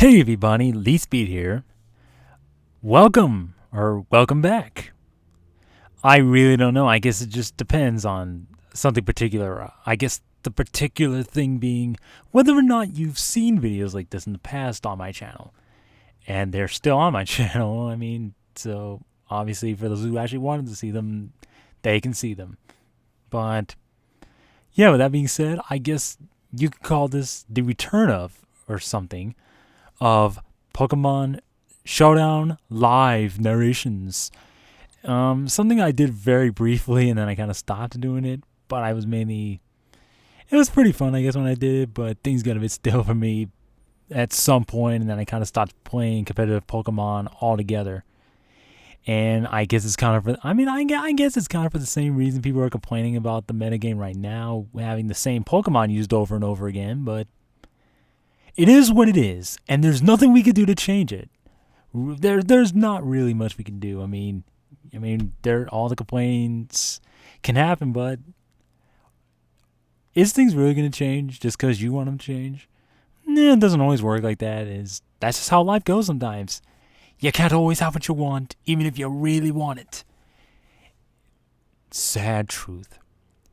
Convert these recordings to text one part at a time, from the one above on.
Hey everybody, LeeSpeed here. Welcome back. I really don't know. I guess it just depends on something particular. I guess the particular thing being whether or not you've seen videos like this in the past on my channel. And they're still on my channel. I mean, so obviously for those who actually wanted to see them, they can see them. But yeah, with that being said, I guess you could call this the return of or something of Pokemon Showdown live narrations. Something I did very briefly and then I kind of stopped doing it, but it was pretty fun, I guess, when I did it, but things got a bit stale for me at some point, and then I kind of stopped playing competitive Pokemon altogether. And I guess it's kind of I guess it's kind of for the same reason people are complaining about the metagame right now, having the same Pokemon used over and over again, but it is what it is, and there's nothing we can do to change it. There's not really much we can do. I mean, all the complaints can happen, but is things really going to change just because you want them to change? Nah, it doesn't always work like that. That's just how life goes sometimes. You can't always have what you want, even if you really want it. Sad truth.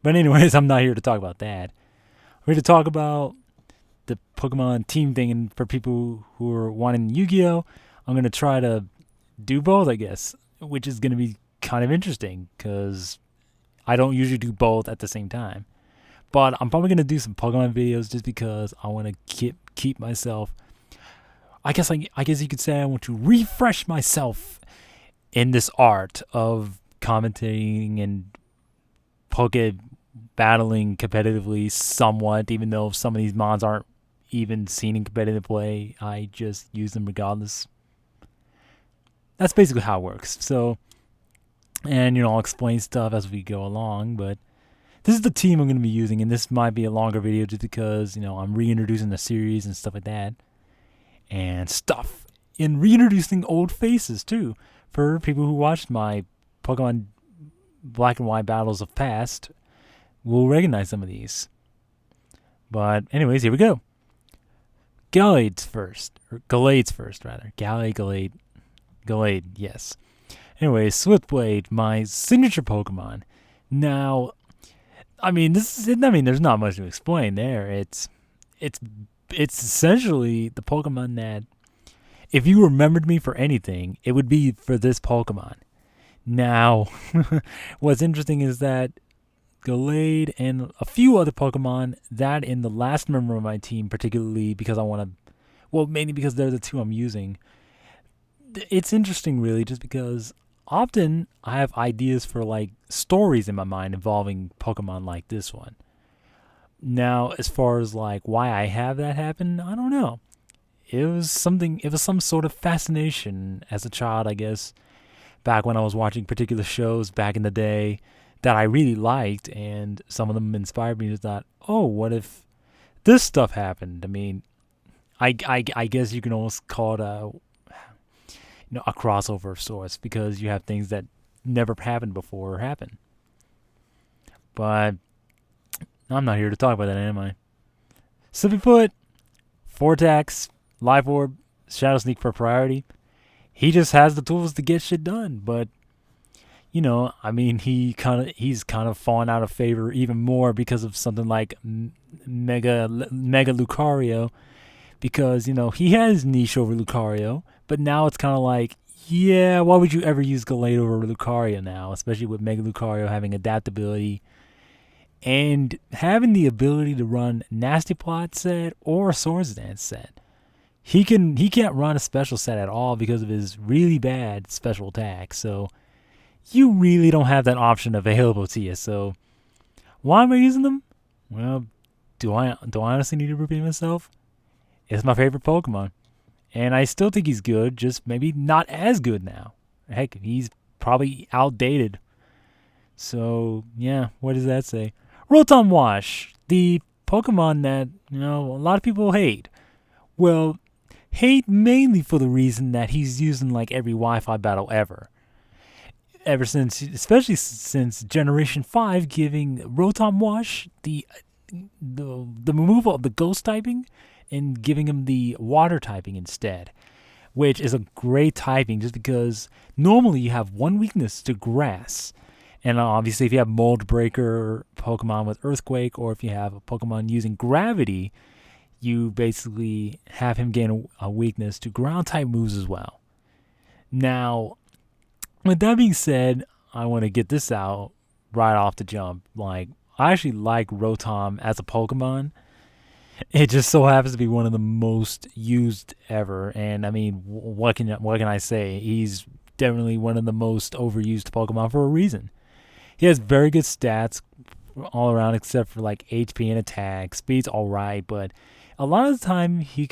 But anyways, I'm not here to talk about that. I'm here to talk about the Pokemon team thing, and for people who are wanting Yu-Gi-Oh, I'm going to try to do both, I guess, which is going to be kind of interesting because I don't usually do both at the same time. But I'm probably going to do some Pokemon videos just because I want to keep myself, I guess you could say I want to refresh myself in this art of commentating and battling competitively somewhat, even though some of these mods aren't even seen in competitive play. I just use them regardless. That's basically how it works. So, and I'll explain stuff as we go along, but this is the team I'm going to be using, and this might be a longer video just because, I'm reintroducing the series and stuff like that. And stuff. And reintroducing old faces, too. For people who watched my Pokemon Black and White battles of past, will recognize some of these. But anyways, here we go. Gallade's first, rather. Gallade, yes. Anyways, Swiftblade, my signature Pokemon. Now, there's not much to explain there. It's essentially the Pokemon that, if you remembered me for anything, it would be for this Pokemon. Now, what's interesting is that Gallade and a few other Pokemon that in the last member of my team, particularly because mainly because they're the two I'm using. It's interesting, really, just because often I have ideas for stories in my mind involving Pokemon like this one. Now, as far as why I have that happen, I don't know. It was some sort of fascination as a child, I guess, back when I was watching particular shows back in the day that I really liked, and some of them inspired me to thought, oh, what if this stuff happened? I guess you can almost call it a crossover of sorts, because you have things that never happened before happen. But I'm not here to talk about that, am I? Simply put, 4 attacks, Life Orb, Shadow Sneak for priority. He just has the tools to get shit done, but he's kind of fallen out of favor even more because of something like Mega Lucario, because he has niche over Lucario, but now it's kind of why would you ever use Gallade over Lucario now, especially with Mega Lucario having adaptability and having the ability to run Nasty Plot set or Swords Dance set. He can't run a special set at all because of his really bad special attack, so you really don't have that option available to you. So why am I using them? Well, do I honestly need to repeat myself? It's my favorite Pokemon, and I still think he's good, just maybe not as good now. Heck, he's probably outdated. So yeah, what does that say? Rotom Wash, the Pokemon that a lot of people hate. Well, hate mainly for the reason that he's used in every Wi-Fi battle ever. Especially since Generation 5 giving Rotom Wash the removal of the ghost typing and giving him the water typing instead, which is a great typing just because normally you have one weakness to grass. And obviously, if you have Mold Breaker Pokemon with Earthquake, or if you have a Pokemon using Gravity, you basically have him gain a weakness to ground type moves as well. Now, with that being said, I want to get this out right off the jump. Like, I actually like Rotom as a Pokemon. It just so happens to be one of the most used ever. And I mean, what can I say? He's definitely one of the most overused Pokemon for a reason. He has very good stats all around, except for like HP and attack. Speed's all right, but a lot of the time he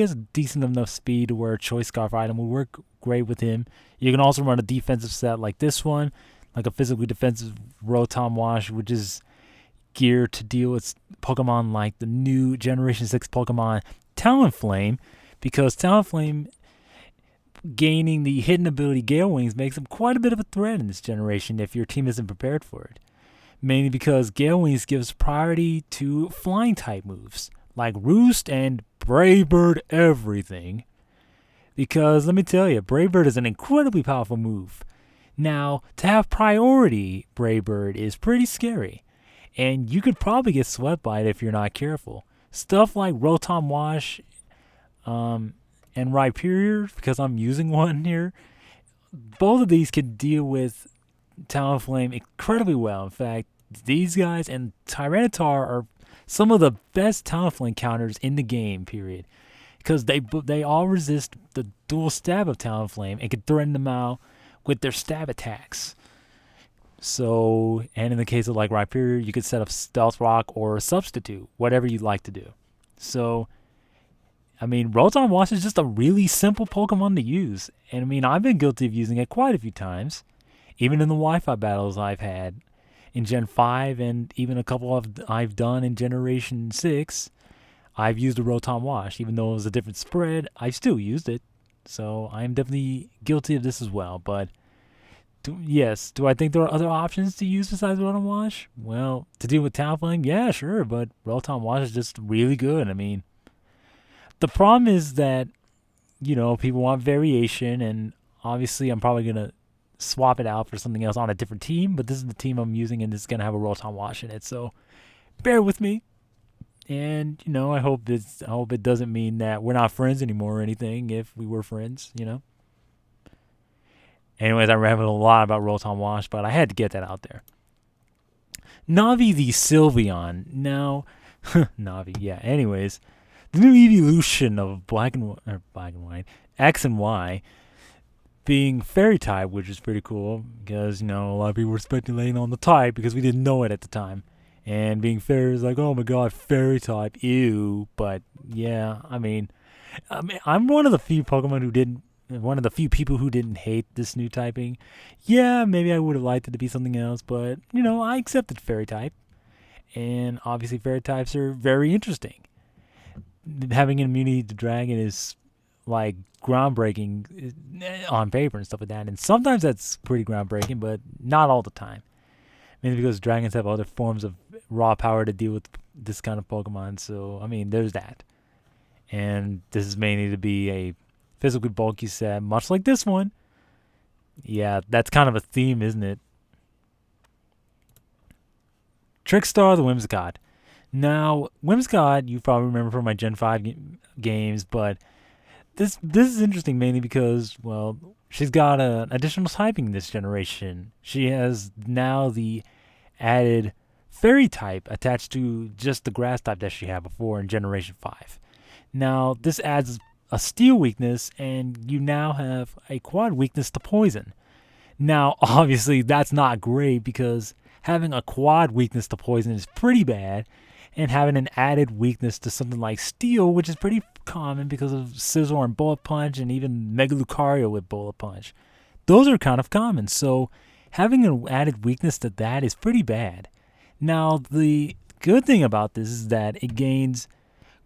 has decent enough speed to where a Choice Scarf item will work great with him. You can also run a defensive set like this one, like a physically defensive Rotom Wash, which is geared to deal with Pokemon like the new Generation 6 Pokemon Talonflame, because Talonflame gaining the hidden ability Gale Wings makes him quite a bit of a threat in this generation if your team isn't prepared for it. Mainly because Gale Wings gives priority to flying type moves like Roost and Brave Bird everything. Because let me tell you, Brave Bird is an incredibly powerful move. Now, to have priority Brave Bird is pretty scary, and you could probably get swept by it if you're not careful. Stuff like Rotom Wash and Rhyperior, because I'm using one here, both of these can deal with Talonflame incredibly well. In fact, these guys and Tyranitar are some of the best Talonflame counters in the game, period. Because they all resist the dual stab of Talonflame and can threaten them out with their stab attacks. So, and in the case of like Rhyperior, you could set up Stealth Rock or Substitute, whatever you'd like to do. So, I mean, Rotom Wash is just a really simple Pokemon to use. And I mean, I've been guilty of using it quite a few times. Even in the Wi-Fi battles I've had in Gen 5 and even a couple I've done in Generation 6, I've used a Rotom Wash. Even though it was a different spread, I still used it. So I'm definitely guilty of this as well. But do I think there are other options to use besides Rotom Wash? Well, to deal with Talonflame, yeah, sure. But Rotom Wash is just really good. I mean, the problem is that, people want variation. And obviously I'm probably going to swap it out for something else on a different team. But this is the team I'm using, and it's going to have a Rotom Wash in it. So bear with me. And, I hope it doesn't mean that we're not friends anymore or anything if we were friends, Anyways, I rambled a lot about Rotom Wash, but I had to get that out there. Navi the Sylveon. Now, Navi, yeah. Anyways, the new evolution of Black and White, X and Y, being Fairy type, which is pretty cool because, a lot of people were speculating on the type because we didn't know it at the time. And being Fairy is like, oh my god, Fairy type, ew. But yeah, I mean, I'm one of the few people who didn't hate this new typing. Yeah, maybe I would have liked it to be something else, but I accepted Fairy type. And obviously Fairy types are very interesting. Having an immunity to Dragon is like groundbreaking on paper and stuff like that. And sometimes that's pretty groundbreaking, but not all the time. Mainly because dragons have other forms of raw power to deal with this kind of Pokemon. So, I mean, there's that. And this is mainly to be a physically bulky set, much like this one. Yeah, that's kind of a theme, isn't it? Trickstar the Whimsicott. Now, Whimsicott, you probably remember from my Gen 5 games, but this is interesting mainly because, well, she's got an additional typing this generation. She has now the added Fairy type attached to just the Grass type that she had before in Generation 5. Now, this adds a Steel weakness, and you now have a quad weakness to Poison. Now, obviously, that's not great because having a quad weakness to Poison is pretty bad, and having an added weakness to something like Steel, which is pretty common because of Scizor and Bullet Punch, and even Mega Lucario with Bullet Punch. Those are kind of common, so having an added weakness to that is pretty bad. Now, the good thing about this is that it gains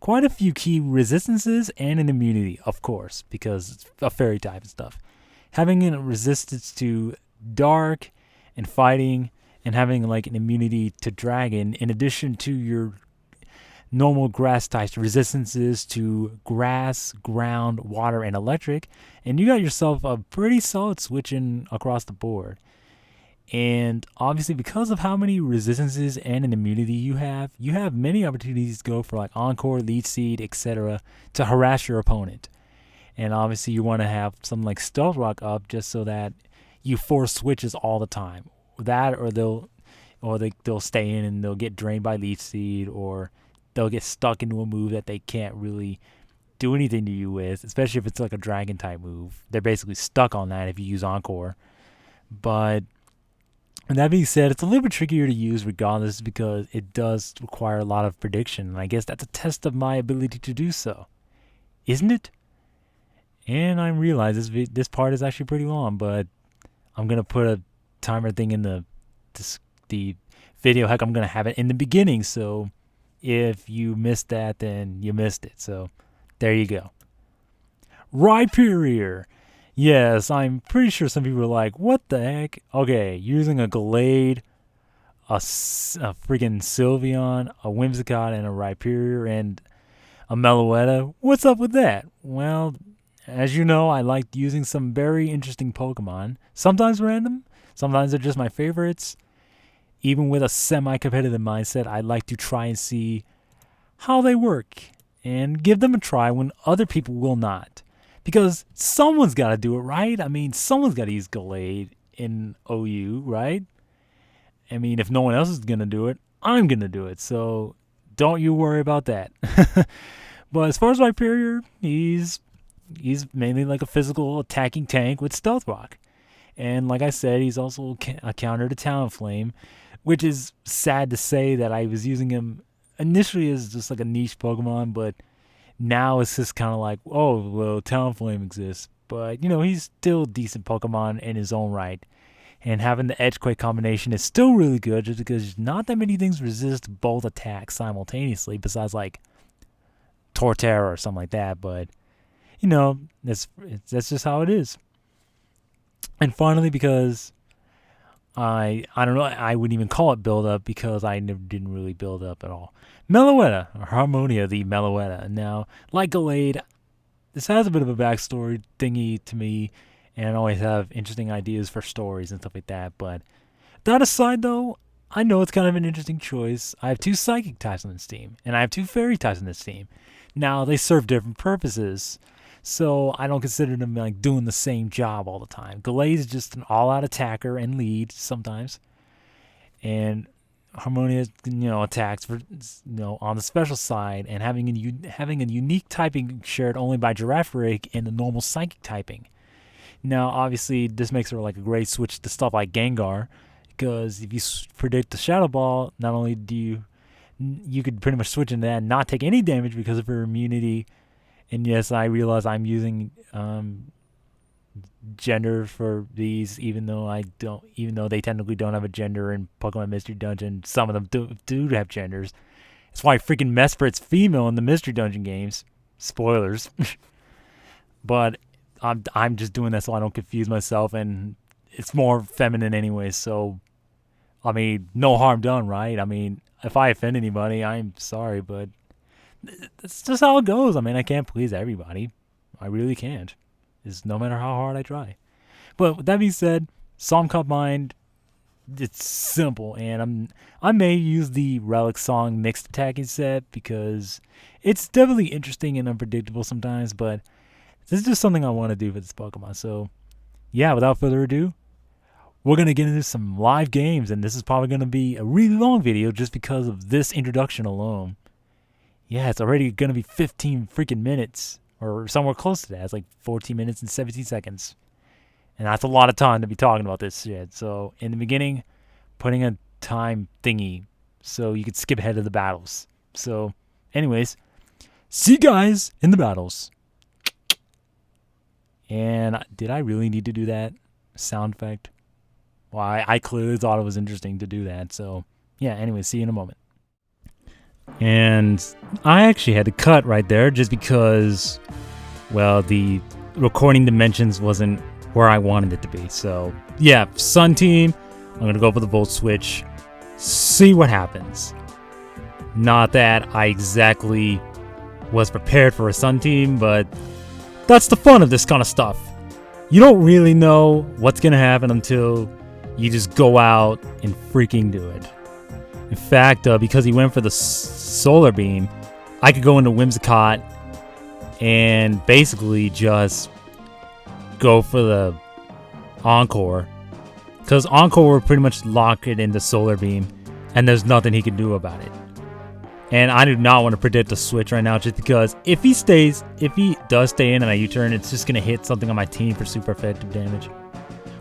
quite a few key resistances and an immunity, of course, because it's a Fairy type and stuff. Having a resistance to Dark and Fighting, and having like an immunity to Dragon, in addition to your normal grass types resistances to grass, ground, water, and electric, and you got yourself a pretty solid switching across the board. And obviously, because of how many resistances and an immunity you have many opportunities to go for like Encore, Leech Seed, etc. to harass your opponent. And obviously, you want to have something like Stealth Rock up just so that you force switches all the time. That, or they'll stay in and they'll get drained by Leech Seed, or they'll get stuck into a move that they can't really do anything to you with, especially if it's like a dragon type move. They're basically stuck on that if you use Encore. But that being said, it's a little bit trickier to use regardless because it does require a lot of prediction. And I guess that's a test of my ability to do so. Isn't it? And I realize this part is actually pretty long, but I'm going to put a timer thing in the video. Heck, I'm going to have it in the beginning, so if you missed that, then you missed it. So there you go. Rhyperior. Yes, I'm pretty sure some people are like, what the heck? Okay, using a Gallade, a freaking Sylveon, a Whimsicott, and a Rhyperior, and a Meloetta. What's up with that? Well, as you know, I like using some very interesting Pokemon. Sometimes random, sometimes they're just my favorites. Even with a semi-competitive mindset, I like to try and see how they work and give them a try when other people will not. Because someone's got to do it, right? I mean, someone's got to use Gallade in OU, right? I mean, if no one else is going to do it, I'm going to do it. So don't you worry about that. But as far as Rhyperior, he's mainly like a physical attacking tank with Stealth Rock. And like I said, he's also a counter to Talonflame, which is sad to say that I was using him initially as just like a niche Pokemon, but now it's just kind of like, oh, well, Talonflame exists. But, you know, he's still a decent Pokemon in his own right. And having the Edgequake combination is still really good just because not that many things resist both attacks simultaneously besides, like, Torterra or something like that. But, you know, that's just how it is. And finally, because I don't know, I wouldn't even call it build up because I didn't really build up at all. Meloetta, or Harmonia the Meloetta. Now, like Gallade, this has a bit of a backstory thingy to me, and I always have interesting ideas for stories and stuff like that. But that aside, though, I know it's kind of an interesting choice. I have 2 Psychic types on this team, and I have 2 Fairy types on this team. Now, they serve different purposes, so I don't consider them like doing the same job all the time. Gallade is just an all-out attacker and lead sometimes, and Harmonia, attacks for, on the special side, and having a unique typing shared only by Girafarig and the normal Psychic typing. Now, obviously, this makes her like a great switch to stuff like Gengar, because if you predict the Shadow Ball, not only do you could pretty much switch into that and not take any damage because of her immunity. And yes, I realize I'm using gender for these, even though they technically don't have a gender in Pokemon Mystery Dungeon. Some of them do have genders. That's why freaking Mesprit's female in the Mystery Dungeon games. Spoilers. But I'm just doing that so I don't confuse myself, and it's more feminine anyway. So, I mean, no harm done, right? I mean, if I offend anybody, I'm sorry, but that's just how it goes. I mean, I can't please everybody. I really can't. It's no matter how hard I try. But with that being said, Song combined, it's simple, and I may use the Relic Song mixed attacking set because it's definitely interesting and unpredictable sometimes, but this is just something I want to do for this Pokemon. So, yeah, without further ado, we're going to get into some live games, and this is probably going to be a really long video just because of this introduction alone. Yeah, it's already going to be 15 freaking minutes, or somewhere close to that. It's like 14 minutes and 17 seconds. And that's a lot of time to be talking about this shit. So, in the beginning, putting a time thingy so you could skip ahead of the battles. So, anyways, see you guys in the battles. And did I really need to do that sound effect? Well, I clearly thought it was interesting to do that. So, yeah, anyway, see you in a moment. And I actually had to cut right there just because, well, the recording dimensions wasn't where I wanted it to be. So, yeah, Sun Team, I'm going to go for the Volt Switch, see what happens. Not that I exactly was prepared for a Sun team, but that's the fun of this kind of stuff. You don't really know what's gonna happen until you just go out and freaking do it. In fact, because he went for the Solar Beam, I could go into Whimsicott and basically just go for the Encore. Because Encore would pretty much lock it into Solar Beam, and there's nothing he can do about it. And I do not want to predict the switch right now, just because if he does stay in and I U-turn, it's just going to hit something on my team for super effective damage.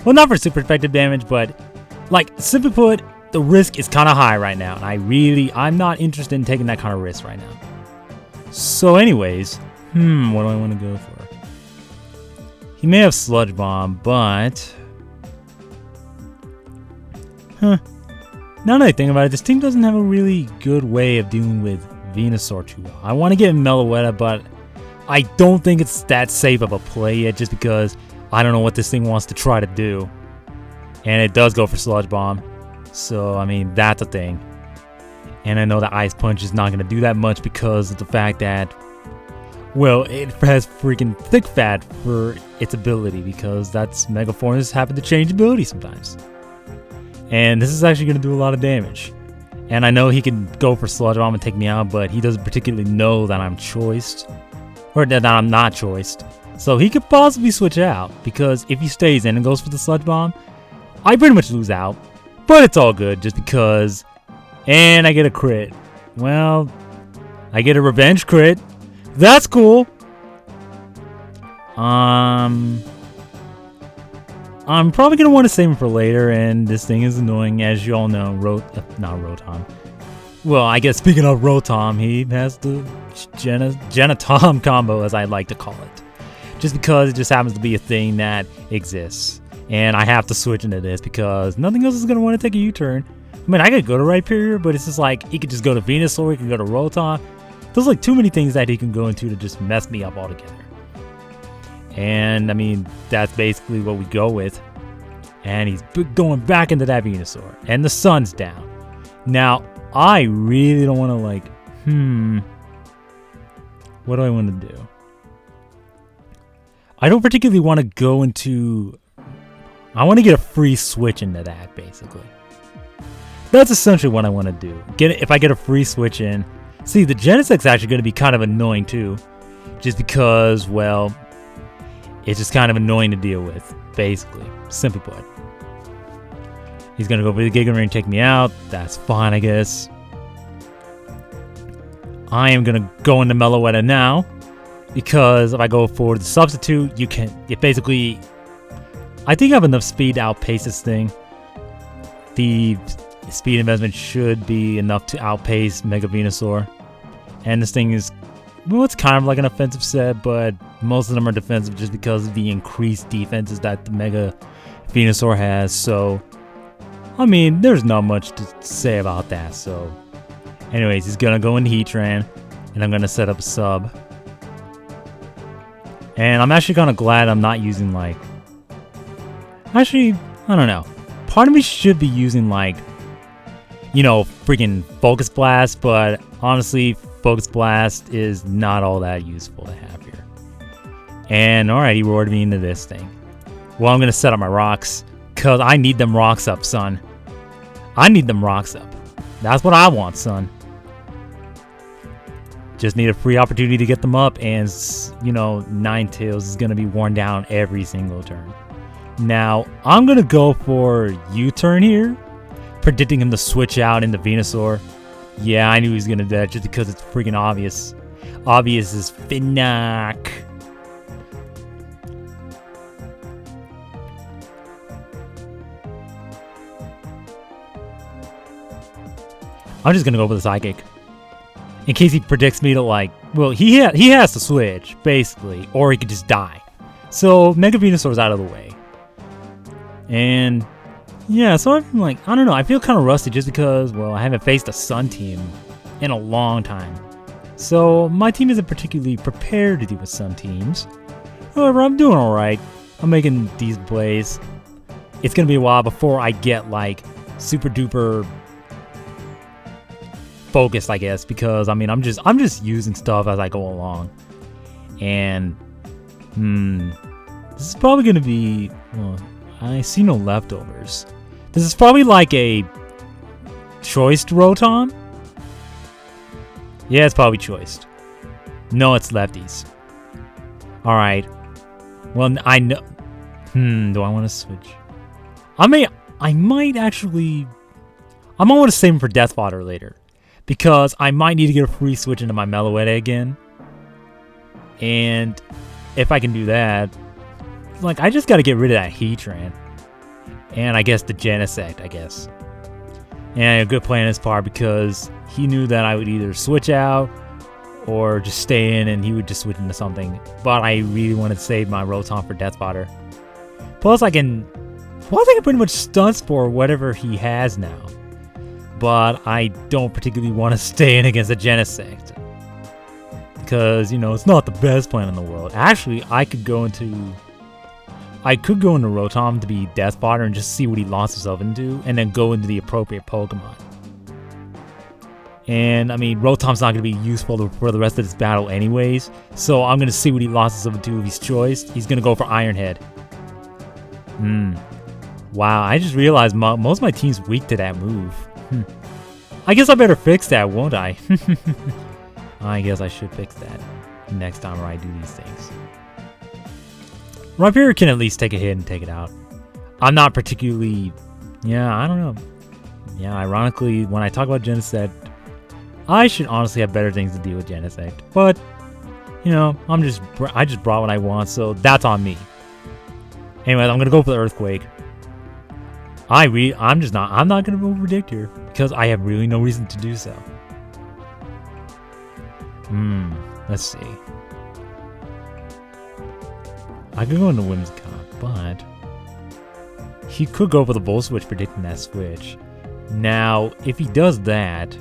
Well, not for super effective damage, but like, simply put, the risk is kind of high right now. And I'm not interested in taking that kind of risk right now. So anyways, what do I want to go for? He may have Sludge Bomb, but now that I think about it, this team doesn't have a really good way of dealing with Venusaur too well. I want to get Meloetta, but I don't think it's that safe of a play yet, just because I don't know what this thing wants to try to do. And it does go for Sludge Bomb, so I mean, that's a thing. And I know that Ice Punch is not going to do that much because of the fact that, well, it has freaking Thick Fat for its ability, because that's Megaforms happen to change ability sometimes. And this is actually going to do a lot of damage. And I know he can go for Sludge Bomb and take me out, but he doesn't particularly know that I'm choiced. Or that I'm not choiced. So he could possibly switch out, because if he stays in and goes for the Sludge Bomb, I pretty much lose out. But it's all good, just because. And I get a crit. Well, I get a revenge crit. That's cool. I'm probably going to want to save him for later, and this thing is annoying, as you all know. Not Rotom. Well, I guess speaking of Rotom, he has the Genatom combo, as I like to call it. Just because it just happens to be a thing that exists. And I have to switch into this, because nothing else is going to want to take a U-turn. I mean, I could go to Rhyperior, but it's just like, he could just go to Venusaur, he could go to Rotom. There's like too many things that he can go into to just mess me up altogether. And I mean, that's basically what we go with. And he's going back into that Venusaur. And the sun's down. Now, I really don't want to like, what do I want to do? I don't particularly want to go into, I want to get a free switch into that, basically. That's essentially what I want to do. If I get a free switch in. See, the Genesec's actually going to be kind of annoying too. Just because, well, it's just kind of annoying to deal with, basically. Simply put. He's going to go for the Giga Ring and take me out. That's fine, I guess. I am going to go into Meloetta now. Because if I go for the substitute, it basically, I think I have enough speed to outpace this thing. The speed investment should be enough to outpace Mega Venusaur. And this thing is, well, it's kind of like an offensive set, but most of them are defensive just because of the increased defenses that the Mega Venusaur has. So, I mean, there's not much to say about that. So, anyways, he's going to go into Heatran, and I'm going to set up a sub. And I'm actually kind of glad I'm not using, like, actually, I don't know. Part of me should be using, like, you know, freaking Focus Blast, but honestly, Focus Blast is not all that useful to have here. And alright, he roared me into this thing. Well, I'm going to set up my rocks, because I need them rocks up, son. I need them rocks up. That's what I want, son. Just need a free opportunity to get them up, and, you know, Ninetales is going to be worn down every single turn. Now, I'm going to go for U-turn here, predicting him to switch out into Venusaur. Yeah, I knew he was going to do that just because it's freaking obvious. Obvious as Finnack. I'm just going to go for the Psychic. In case he predicts me to, like, well, he has to switch, basically, or he could just die. So, Mega Venusaur's out of the way. And, yeah, so I'm like, I don't know, I feel kind of rusty just because, well, I haven't faced a Sun team in a long time. So, my team isn't particularly prepared to deal with Sun teams. However, I'm doing alright. I'm making these plays. It's going to be a while before I get, like, super duper focused, I guess, because I mean I'm just using stuff as I go along. And this is probably gonna be, well, I see no leftovers. This is probably like a choiced Rotom. Yeah, it's probably choiced. No, it's lefties. Alright. Well, I know. Do I want to switch? I might actually. I might want to save him for Death Fodder later. Because I might need to get a free switch into my Meloetta again. And if I can do that, like, I just got to get rid of that Heatran. And I guess the Genesect, I guess. And a good play on his part because he knew that I would either switch out or just stay in and he would just switch into something. But I really wanted to save my Rotom for Death Fodder. Plus I can pretty much stun Spore whatever he has now. But I don't particularly want to stay in against a Genesect. Because, you know, it's not the best plan in the world. Actually, I could go into Rotom to be Death Fodder and just see what he lost himself into, and then go into the appropriate Pokemon. And, I mean, Rotom's not going to be useful for the rest of this battle anyways, so I'm going to see what he lost himself into if he's choiced. He's going to go for Iron Head. Wow, I just realized most of my team's weak to that move. I guess I better fix that, won't I? I guess I should fix that next time where I do these things. Rhyperior can at least take a hit and take it out. I'm not particularly... Yeah, I don't know. Yeah, ironically, when I talk about Genesect, I should honestly have better things to deal with Genesect. But, you know, I just brought what I want, so that's on me. Anyways, I'm going to go for the Earthquake. I'm not going to over-predict here, because I have really no reason to do so. Let's see. I could go into Whimsicott, but he could go for the Volt Switch, predicting that switch. Now, if he does that,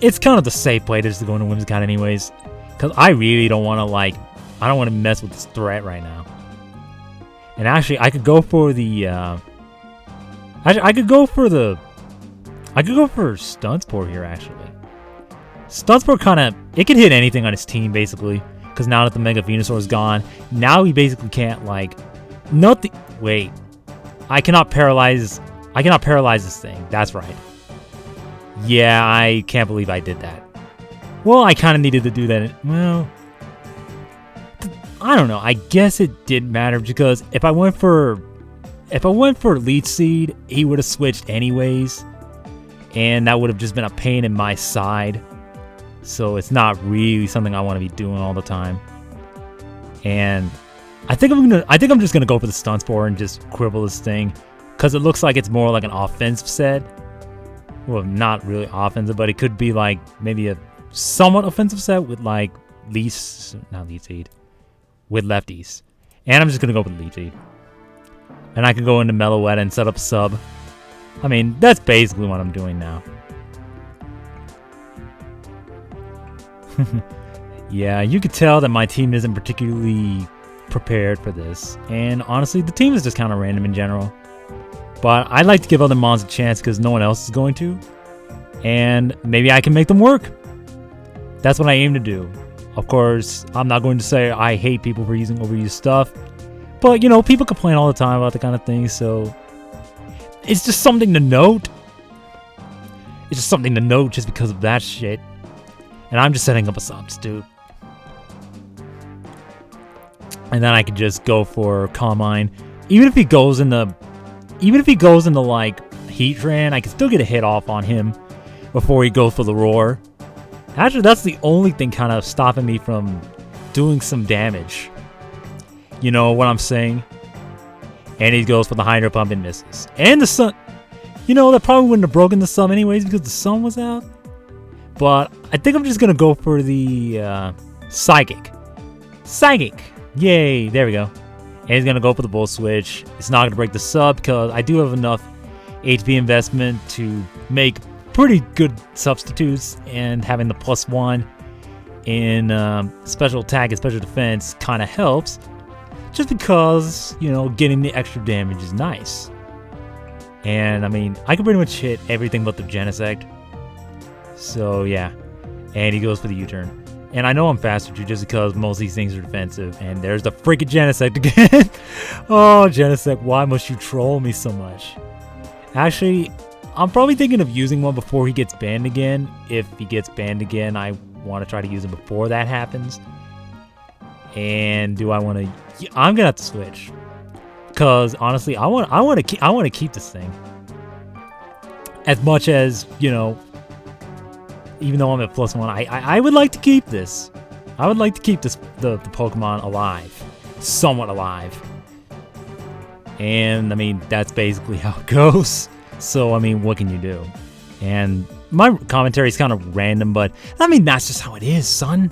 it's kind of the safe play just to go into Whimsicott anyways, because I really don't want to, like, I don't want to mess with this threat right now. And actually, I could go for the, I could go for Stun Spore here, actually. Stun Spore kind of, it can hit anything on his team, basically. Because now that the Mega Venusaur is gone, now he basically can't, like, wait. I cannot paralyze this thing. That's right. Yeah, I can't believe I did that. Well, I kind of needed to do that. Well, I don't know. I guess it didn't matter because if I went for Leech Seed, he would have switched anyways. And that would have just been a pain in my side. So it's not really something I want to be doing all the time. And I think I'm just gonna go for the Stun Spore and just quibble this thing, because it looks like it's more like an offensive set. Well, not really offensive, but it could be like maybe a somewhat offensive set with like Leech Seed with lefties. And I'm just gonna go with Leech Seed. And I can go into Meloetta and set up sub. I mean, that's basically what I'm doing now. Yeah, you could tell that my team isn't particularly prepared for this. And honestly, the team is just kind of random in general. But I'd like to give other mons a chance because no one else is going to. And maybe I can make them work. That's what I aim to do. Of course, I'm not going to say I hate people for using overused stuff. But, you know, people complain all the time about the kind of thing, so... It's just something to note. It's just something to note just because of that shit. And I'm just setting up a substitute. And then I could just go for Calmine. Even if he goes into like Heatran, I can still get a hit off on him before he goes for the Roar. Actually, that's the only thing kind of stopping me from doing some damage. You know what I'm saying? And he goes for the Hydro Pump and misses. And the Sun... You know, that probably wouldn't have broken the Sun anyways because the Sun was out. But I think I'm just going to go for the Psychic. Psychic! Yay! There we go. And he's going to go for the Volt Switch. It's not going to break the sub because I do have enough HP investment to make pretty good substitutes. And having the +1 in special attack and special defense kind of helps. Just because, you know, getting the extra damage is nice. And I mean, I can pretty much hit everything but the Genesect. So yeah. And he goes for the U-turn. And I know I'm faster too, just because most of these things are defensive. And there's the freaking Genesect again. Oh, Genesect, why must you troll me so much? Actually, I'm probably thinking of using one before he gets banned again. If he gets banned again, I want to try to use him before that happens. And do I want to? I'm gonna have to switch, because honestly, I want to keep this thing. As much as, you know, even though I'm at +1, I would like to keep this. I would like to keep this the Pokemon alive, somewhat alive. And I mean, that's basically how it goes. So I mean, what can you do? And my commentary is kind of random, but I mean, that's just how it is, son.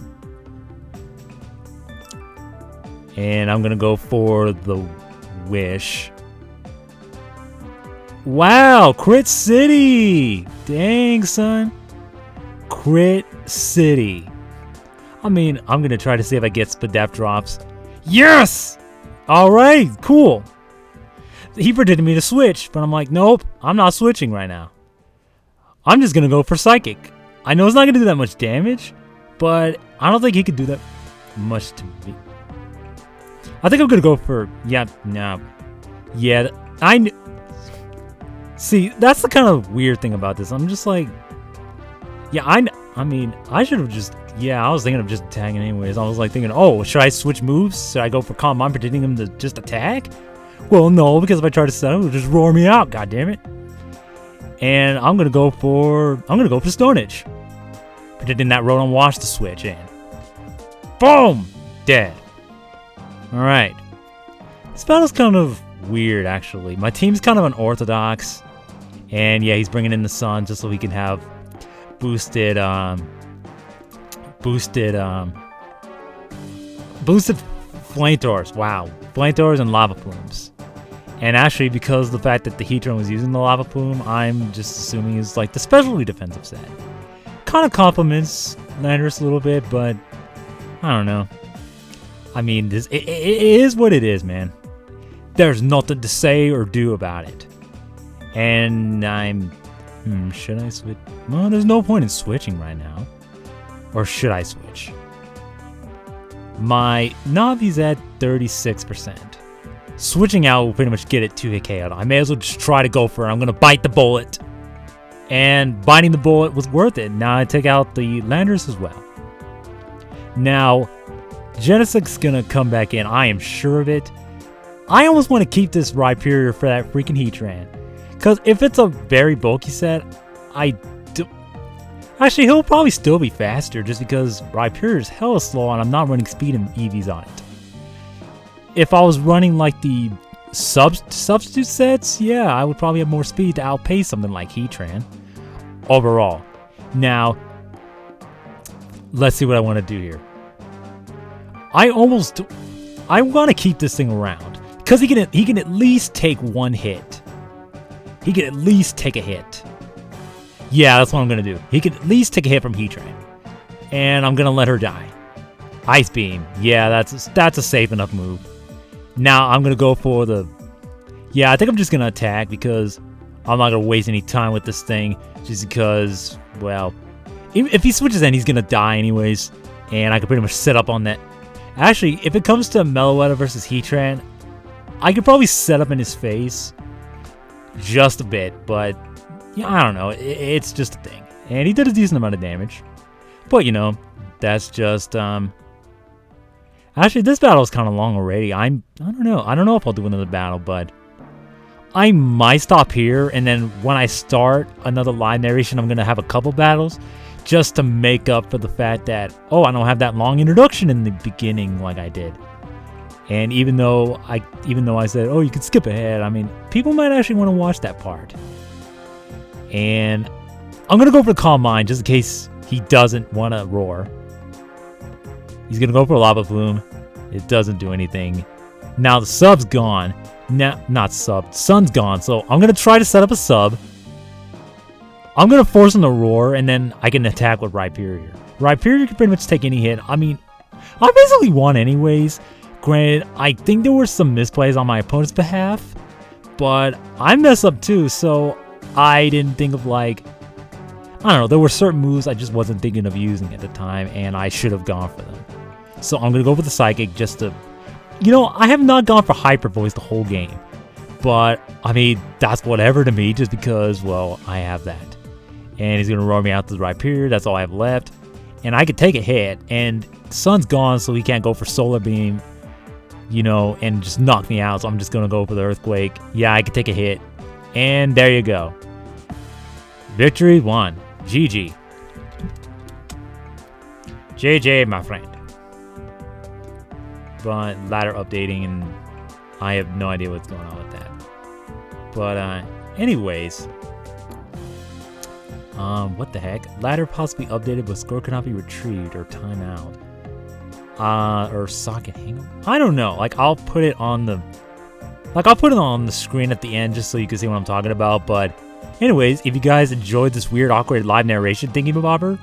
And I'm gonna go for the Wish. Wow, Crit City! Dang, son. Crit City. I mean, I'm gonna try to see if I get Spadef drops. Yes! Alright, cool. He predicted me to switch, but I'm like, nope, I'm not switching right now. I'm just gonna go for Psychic. I know it's not gonna do that much damage, but I don't think he could do that much to me. I think I'm gonna go for, yeah, no. Yeah, see, that's the kind of weird thing about this. I'm just like, yeah, I mean, I should have just, yeah, I was thinking of just attacking anyways. I was like thinking, oh, should I switch moves? Should I go for Calm Mind, predicting him to just attack? Well, no, because if I try to set him, he'll just roar me out, goddammit. And I'm gonna go for Stone Edge. Predicting that Rotom Wash to switch in. Boom! Dead. Alright. This battle's kind of weird, actually. My team's kind of unorthodox. And yeah, he's bringing in the Sun just so he can have boosted Flamethrowers. Wow. Flamethrowers and Lava Plumes. And actually, because of the fact that the Heatran was using the Lava Plume, I'm just assuming it's like the specialty defensive set. Kind of complements Landorus a little bit, but I don't know. I mean, it is what it is, man. There's nothing to say or do about it. And should I switch? Well, there's no point in switching right now. Or should I switch? My Navi's at 36%. Switching out will pretty much get it 2-hit KO. I may as well just try to go for it. I'm going to bite the bullet. And biting the bullet was worth it. Now I take out the Landorus as well. Now, Genesect's going to come back in. I am sure of it. I almost want to keep this Rhyperior for that freaking Heatran. Because if it's a very bulky set, actually, he'll probably still be faster just because Rhyperior is hella slow and I'm not running speed and EVs on it. If I was running like the substitute sets, yeah, I would probably have more speed to outpace something like Heatran overall. Now, let's see what I want to do here. I want to keep this thing around because he can at least take one hit. He can at least take a hit. Yeah, that's what I'm going to do. He can at least take a hit from Heatran. And I'm going to let her die. Ice Beam. Yeah, that's a safe enough move. Now I'm going to go for the... Yeah, I think I'm just going to attack because I'm not going to waste any time with this thing. Just because, well, if he switches in, he's going to die anyways. And I can pretty much set up on that. Actually, if it comes to Meloetta versus Heatran, I could probably set up in his face just a bit. But, yeah, I don't know. It's just a thing. And he did a decent amount of damage. But, you know, that's just... Actually, this battle is kind of long already. I don't know. I don't know if I'll do another battle, but I might stop here. And then when I start another live narration, I'm going to have a couple battles just to make up for the fact that, oh, I don't have that long introduction in the beginning like I did. And even though I said, oh, you can skip ahead, I mean, people might actually want to watch that part. And I'm going to go for Calm Mind just in case he doesn't want to roar. He's going to go for a Lava Plume. It doesn't do anything. Now the sub's gone. Not sub. Sun's gone. So I'm going to try to set up a sub. I'm going to force him to roar, and then I can attack with Rhyperior. Rhyperior can pretty much take any hit. I mean, I basically won anyways. Granted, I think there were some misplays on my opponent's behalf. but I messed up too, so I didn't think of like, I don't know, there were certain moves I just wasn't thinking of using at the time, and I should have gone for them. So I'm going to go for the Psychic just to, you know, I have not gone for Hyper Voice the whole game. But, I mean, that's whatever to me just because, well, I have that. And he's going to roar me out to the right period. That's all I have left. And I could take a hit. And the sun's gone, so he can't go for Solar Beam, you know, and just knock me out. So I'm just going to go for the Earthquake. Yeah, I could take a hit. And there you go. Victory won. GG. JJ, my friend. But ladder updating, and I have no idea what's going on with that. But anyways, what the heck? Ladder possibly updated, but score cannot be retrieved or timeout. Or socket hang. I don't know. Like I'll put it on the screen at the end just so you can see what I'm talking about. But anyways, if you guys enjoyed this weird, awkward live narration thingy bobber,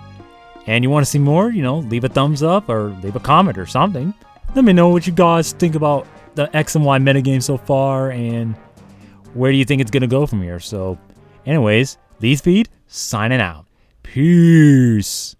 and you want to see more, you know, leave a thumbs up or leave a comment or something. Let me know what you guys think about the X and Y metagame so far, and where do you think it's going to go from here. So, anyways, Leespeed signing out. Peace.